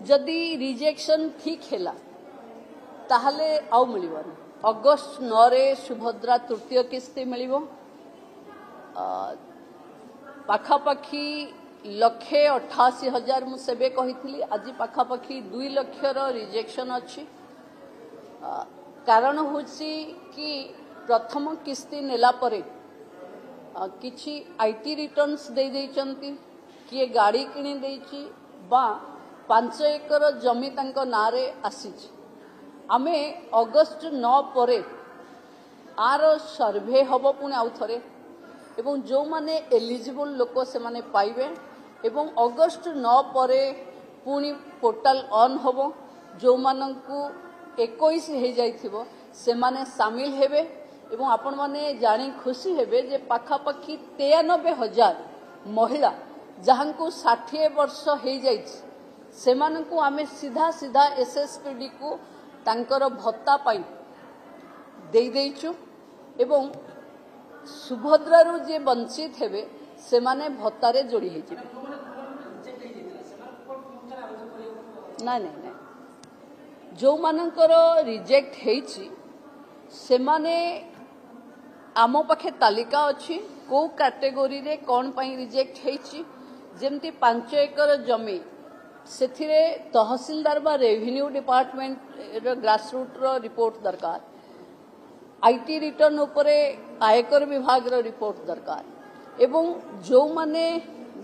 जदि रिजेक्शन ठीक है ताहले आउ मिलिबन अगस्त 9 रे सुभद्रा तृतीय किस्ती मिलिबो पाखापाखी 1,88,000 मुझे कही आज पाखापाखी 2 लाख रिजेक्शन अच्छी कारण हूँ कि प्रथम किस्ती नेला परे किछि आईटी रिटर्न्स दे देइचंती किए गाड़ी किणी देइची बा 5 एकर जमी तांको नारे आसीची आमे अगस्त 9 परे आर सर्वे हबो पुणी आउ थरे एवं जो माने एलिजिबल लोक से माने पाइबे एवं अगस्त 9 परे पुणी पोर्टल ऑन हबो जो मानंकु 21 हो जाइथिबो से माने शामिल हेबे एवं आपण माने जानी खुशी हेबे जे पाखापाखी 93,000 महिला जहां को 60 वर्ष हो जाइछि से मानंकु आमे सीधा सीधा एसएसपीडी को तांकर भत्ता पाई दे देइछु एवं सुभद्रारू जे वंचित हेबे से माने भत्तारे जोड़ी हे जिबे ना ना ना जो मानकर रिजेक्ट हेछि से माने आमो पाखे तालिका अच्छी को कैटेगोरी रे कौन पाई रिजेक्ट हेछि जेमती 5 एकर जमी सेथिरे तहसीलदार बा रेवेन्यू डिपार्टमेंट ग्रासरूट रो रिपोर्ट दरकार आईटी रिटर्न उपरे आयकर विभाग रो रिपोर्ट दरकार एवं जो माने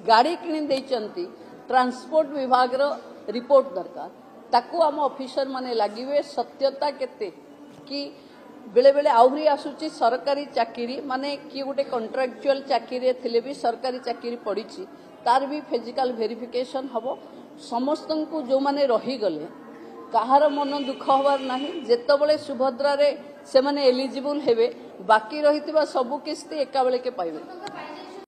गाड़ी किणी देइचंती ट्रांसपोर्ट विभाग रो रिपोर्ट दरकार ताकू आम ऑफिसर माने लागिवे सत्यता केते कि बेले बेले आहुरी आसुची सरकारी चाकरी माने कि गोटे कॉन्ट्रैक्चुअल चाकरी थिले भी सरकारी चाकरी पड़ीची तार भी फिजिकल वेरिफिकेशन हबो समस्त को जो माने रही गले कहार मन दुख हबार नाही जेतबेले सुभद्रा रे से माने एलिजिबल हेबे बाकी रहितबा सबु किस्ती एका बेले के पाइबे।